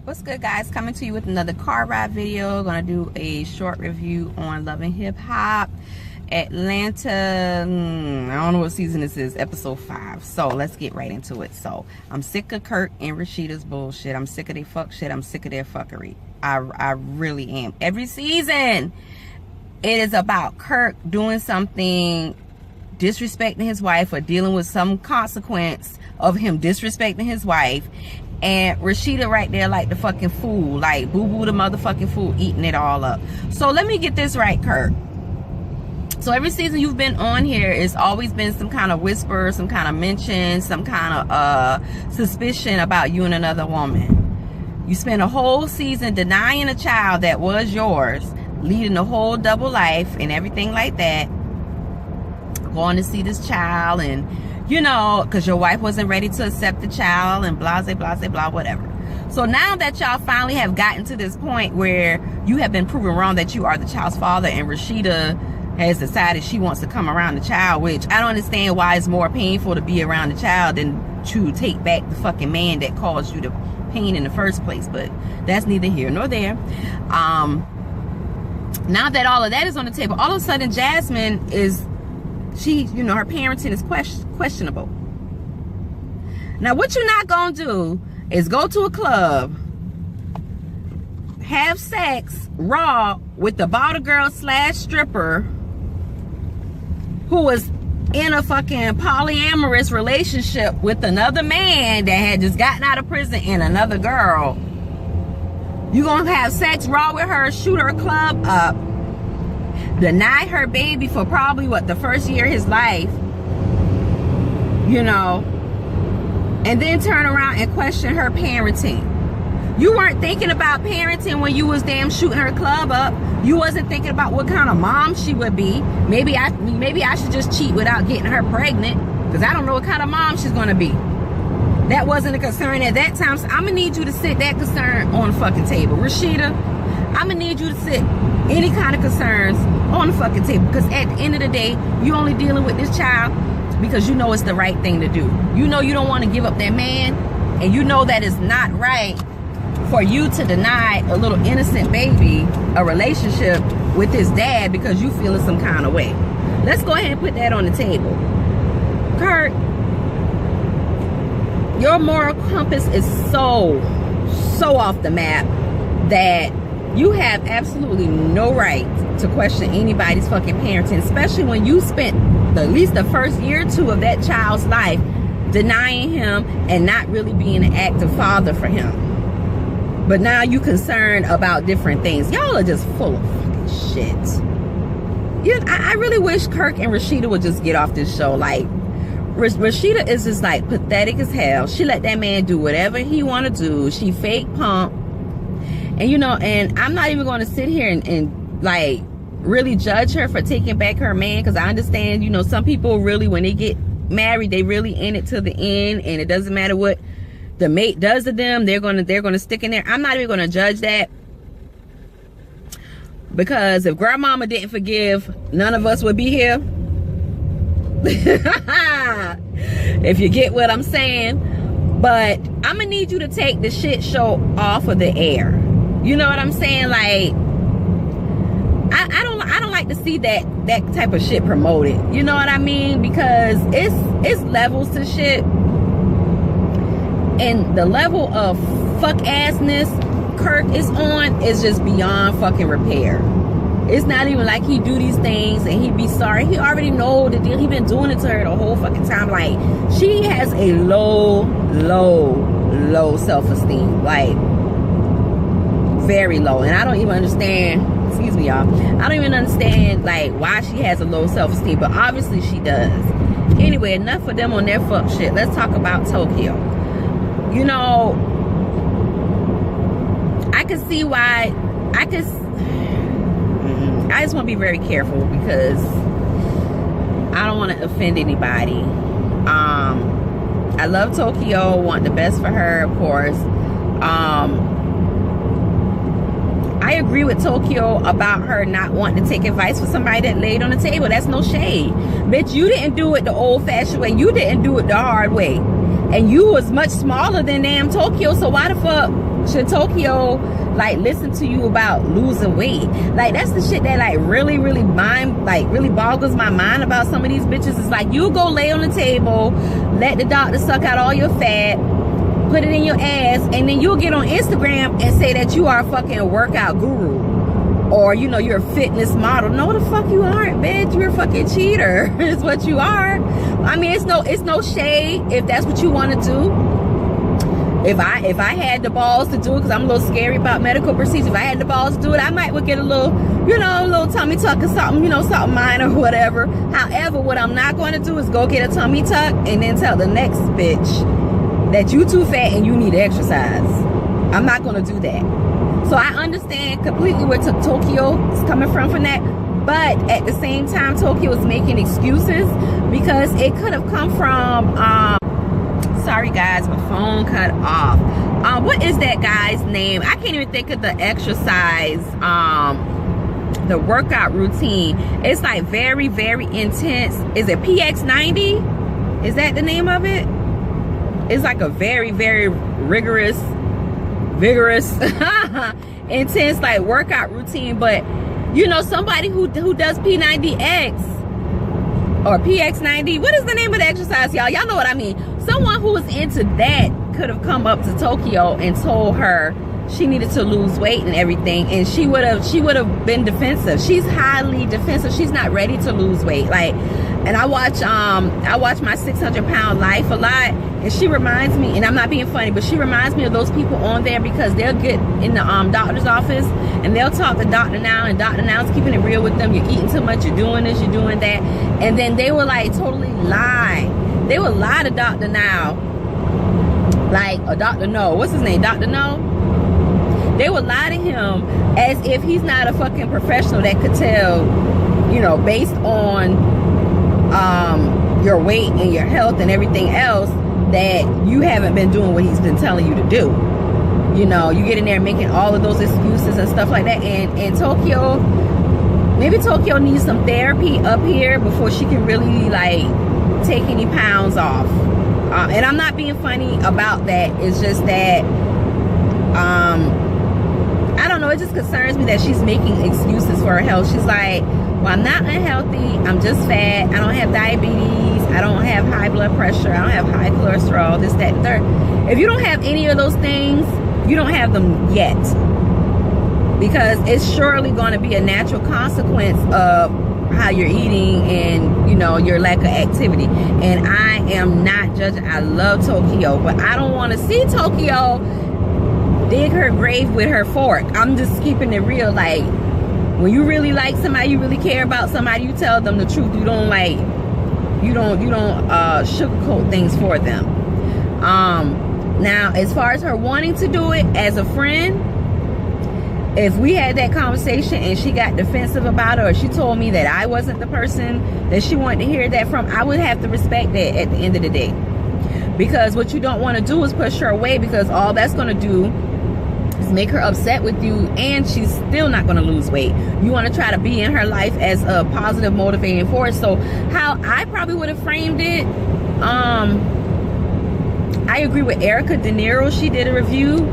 What's good, guys? Coming to you with another car ride video. Gonna do a short review on Love and Hip Hop Atlanta. I don't know what season this is, episode 5. So let's get right into it. So I'm sick of Kirk and Rashida's bullshit. I'm sick of their fuck shit. I'm sick of their fuckery. I really am. Every season it is about Kirk doing something, disrespecting his wife, or dealing with some consequence of him disrespecting his wife, and Rashida right there like the fucking fool, like boo-boo the motherfucking fool, eating it all up. So let me get this right, Kirk. So every season you've been on here, it's always been some kind of whisper, some kind of mention, some kind of suspicion about you and another woman. You spent a whole season denying a child that was yours, leading a whole double life and everything like that, going to see this child, and you know, because your wife wasn't ready to accept the child, and blah, blah, blah, blah, whatever. So now that y'all finally have gotten to this point where you have been proven wrong that you are the child's father, and Rashida has decided she wants to come around the child, which I don't understand why it's more painful to be around the child than to take back the fucking man that caused you the pain in the first place. But that's neither here nor there. Now that all of that is on the table, all of a sudden Jasmine is, she, you know, her parenting is questionable. Now, what you're not gonna do is go to a club, have sex raw with the bottle girl / stripper who was in a fucking polyamorous relationship with another man that had just gotten out of prison and another girl. You gonna have sex raw with her, shoot her club up, deny her baby for probably what, the first year of his life, you know, and then turn around and question her parenting. You weren't thinking about parenting when you was damn shooting her club up. You wasn't thinking about what kind of mom she would be. Maybe I should just cheat without getting her pregnant, because I don't know what kind of mom she's gonna be. That wasn't a concern at that time. So I'm gonna need you to sit that concern on the fucking table. Rashida, I'm gonna need you to sit any kind of concerns on the fucking table, because at the end of the day, you only dealing with this child because you know it's the right thing to do. You know you don't want to give up that man, and you know that it's not right for you to deny a little innocent baby a relationship with his dad because you feel some kind of way. Let's go ahead and put that on the table. Kurt, your moral compass is so off the map that you have absolutely no right to question anybody's fucking parenting, especially when you spent at least the first year or two of that child's life denying him and not really being an active father for him. But now you concerned about different things. Y'all are just full of fucking shit. Yeah, I really wish Kirk and Rashida would just get off this show. Like, Rashida is just like pathetic as hell. She let that man do whatever he want to do. She fake pump. And you know, and I'm not even going to sit here and like really judge her for taking back her man, because I understand, you know, some people really, when they get married, they really in it to the end, and it doesn't matter what the mate does to them, they're gonna stick in there. I'm not even gonna judge that, because if grandmama didn't forgive, none of us would be here. If you get what I'm saying. But I'm gonna need you to take the shit show off of the air. You know what I'm saying? Like, I don't like to see that type of shit promoted. You know what I mean? Because it's levels to shit. And the level of fuck assness Kirk is on is just beyond fucking repair. It's not even like he do these things and he be sorry. He already know the deal. He been doing it to her the whole fucking time. Like, she has a low self-esteem. Like, very low. And I don't even understand, excuse me y'all, I don't even understand like why she has a low self-esteem, but obviously she does. Anyway, enough of them on their fuck shit. Let's talk about Tokyo. You know, I can see why, I just want to be very careful, because I don't want to offend anybody. I love Tokyo, want the best for her, of course. I agree with Tokyo about her not wanting to take advice from somebody that laid on the table. That's no shade. Bitch, you didn't do it the old-fashioned way. You didn't do it the hard way. and you was much smaller than damn Tokyo. So why the fuck should Tokyo like listen to you about losing weight? Like, that's the shit that like really boggles my mind about some of these bitches. It's like, you go lay on the table, let the doctor suck out all your fat, put it in your ass, and then you'll get on Instagram and say that you are a fucking workout guru, or you know, you're a fitness model. No, the fuck you aren't, bitch. You're a fucking cheater is what you are. I mean, it's no shade if that's what you want to do. If I had the balls to do it, because I'm a little scary about medical procedures, if I had the balls to do it, I might would get a little, you know, a little tummy tuck or something, you know, something minor or whatever. However, what I'm not going to do is go get a tummy tuck and then tell the next bitch that you too fat and you need to exercise. I'm not going to do that. So I understand completely where Tokyo is coming from that. But at the same time, Tokyo is making excuses because it could have come from, sorry guys, my phone cut off. What is that guy's name? I can't even think of the exercise, the workout routine. It's like very, very intense. Is it PX90? Is that the name of it? It's like a very, very vigorous, intense like workout routine. But you know, somebody who does P90X or PX90, what is the name of the exercise, y'all? Y'all know what I mean. Someone who was into that could have come up to Tokyo and told her she needed to lose weight and everything, and she would have been defensive. She's highly defensive. She's not ready to lose weight. Like, and I watch my 600-pound life a lot, and she reminds me, and I'm not being funny, but she reminds me of those people on there, because they'll get in the doctor's office and they'll talk to Dr. Now, and Dr. Now's keeping it real with them. You're eating too much, you're doing this, you're doing that, and then they will like totally lie. They will lie to Dr. Now, like, or Dr. No, what's his name, Dr. No? They would lie to him as if he's not a fucking professional that could tell, you know, based on your weight and your health and everything else, that you haven't been doing what he's been telling you to do. You know, you get in there making all of those excuses and stuff like that. And Tokyo, maybe Tokyo needs some therapy up here before she can really like take any pounds off. And I'm not being funny about that. It's just that I don't know, it just concerns me that she's making excuses for her health. She's like, well, I'm not unhealthy, I'm just fat, I don't have diabetes, I don't have high blood pressure, I don't have high cholesterol, this, that, and third. If you don't have any of those things, you don't have them yet, because it's surely going to be a natural consequence of how you're eating and, you know, your lack of activity. And I am not judging. I love Tokyo, but I don't want to see Tokyo dig her grave with her fork. I'm just keeping it real. Like, when you really like somebody, you really care about somebody, you tell them the truth. You don't like, you don't sugarcoat things for them. Now, as far as her wanting to do it as a friend, if we had that conversation and she got defensive about it, or she told me that I wasn't the person that she wanted to hear that from, I would have to respect that at the end of the day. Because what you don't want to do is push her away, because all that's going to do is make her upset with you, and she's still not going to lose weight. You want to try to be in her life as a positive motivating force. So how I probably would have framed it, I agree with Erica De Niro. She did a review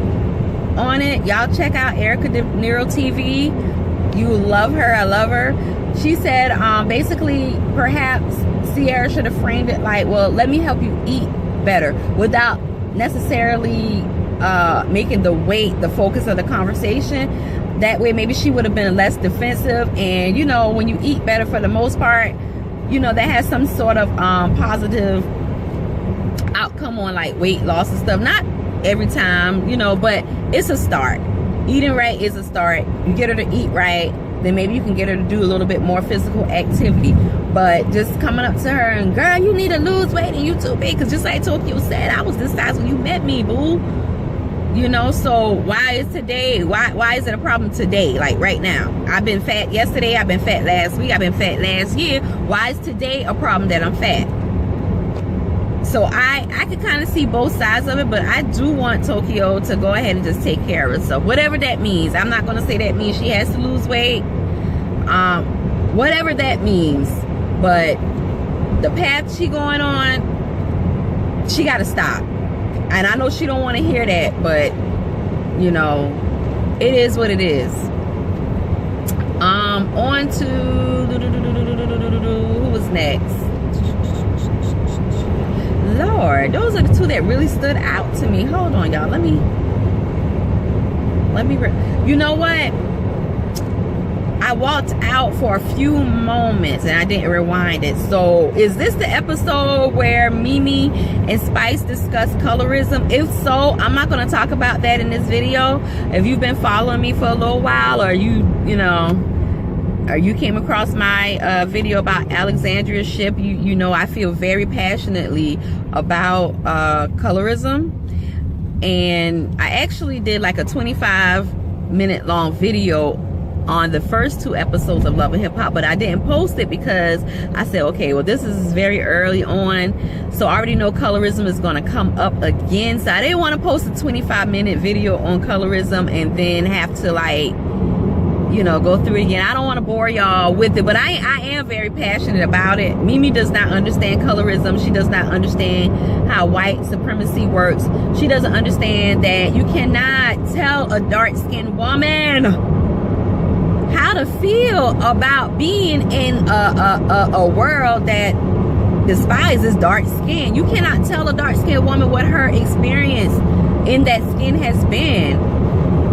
on it. Y'all check out Erica De Niro TV. You love her. I love her. She said basically perhaps Sierra should have framed it like, well, let me help you eat better, without necessarily making the weight the focus of the conversation. That way maybe she would have been less defensive. And you know, when you eat better, for the most part, you know, that has some sort of positive outcome on like weight loss and stuff. Not every time, you know, but it's a start. Eating right is a start. You get her to eat right, then maybe you can get her to do a little bit more physical activity. But just coming up to her and, girl, you need to lose weight and you too big, because just like Tokyo said, I was this size when you met me, boo. You know, so why is today, why is it a problem today, like right now? I've been fat yesterday, I've been fat last week, I've been fat last year. Why is today a problem that I'm fat? So I could kind of see both sides of it, but I do want Tokyo to go ahead and just take care of herself, whatever that means. I'm not going to say that means she has to lose weight, whatever that means. But the path she going on, she got to stop. And I know she don't want to hear that, but you know, it is what it is. On to who was next? Lord, those are the two that really stood out to me. Hold on, y'all. Let me you know what? I walked out for a few moments and I didn't rewind it. So is this the episode where Mimi and Spice discuss colorism? If so, I'm not going to talk about that in this video. If you've been following me for a little while, or you came across my video about Alexandria's ship, you know I feel very passionately about colorism. And I actually did like a 25-minute long video on the first 2 episodes of Love and Hip Hop, but I didn't post it because I said, okay, well, this is very early on, so I already know colorism is going to come up again, so I didn't want to post a 25-minute video on colorism and then have to, like, you know, go through it again. I don't want to bore y'all with it, but I am very passionate about it. Mimi does not understand colorism. She does not understand how white supremacy works. She doesn't understand that you cannot tell a dark-skinned woman how to feel about being in a world that despises dark skin. You cannot tell a dark-skinned woman what her experience in that skin has been,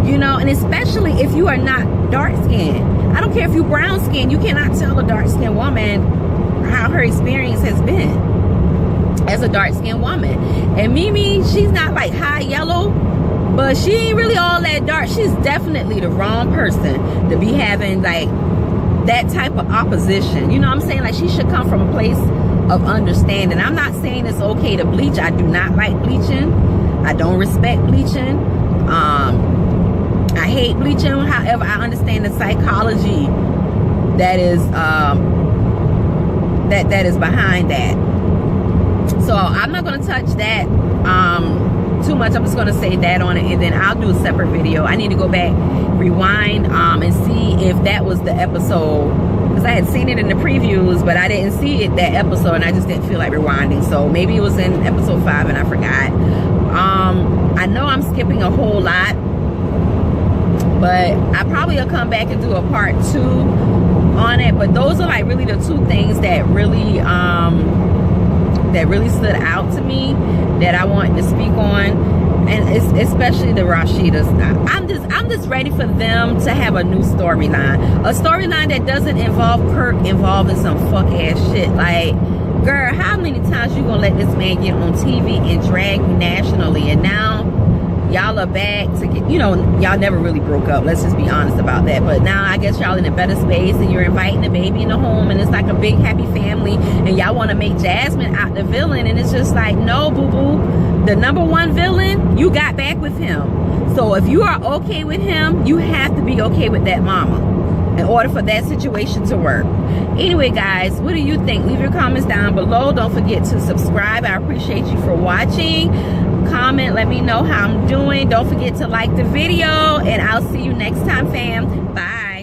you know, and especially if you are not dark-skinned. I don't care if you're brown-skinned, you cannot tell a dark-skinned woman how her experience has been as a dark-skinned woman. And Mimi, she's not like high yellow, but she ain't really all that dark. She's definitely the wrong person to be having like that type of opposition. You know what I'm saying? Like, she should come from a place of understanding. I'm not saying it's okay to bleach. I do not like bleaching. I don't respect bleaching. I hate bleaching. However, I understand the psychology that is that is behind that. So I'm not going to touch that too much. I'm just going to say that on it, and then I'll do a separate video. I need to go back, rewind, and see if that was the episode, because I had seen it in the previews, but I didn't see it that episode, and I just didn't feel like rewinding. So maybe it was in episode 5 and I forgot. I know I'm skipping a whole lot, but I probably will come back and do a part 2 on it. But those are like really the 2 things that really stood out to me that I wanted to speak on, and it's especially the Rashidas. I'm just ready for them to have a new storyline, a storyline that doesn't involve Kirk involving some fuck ass shit. Like, girl, how many times you gonna let this man get on TV and drag you nationally, and now y'all are back to get, you know, y'all never really broke up, let's just be honest about that, but now I guess y'all in a better space, and you're inviting the baby in the home, and it's like a big happy family, and y'all want to make Jasmine out the villain, and it's just like, no, boo-boo, the #1 villain, you got back with him. So if you are okay with him, you have to be okay with that mama in order for that situation to work. Anyway, guys, what do you think? Leave your comments down below. Don't forget to subscribe. I appreciate you for watching. Comment, let me know how I'm doing. Don't forget to like the video, and I'll see you next time, fam. Bye.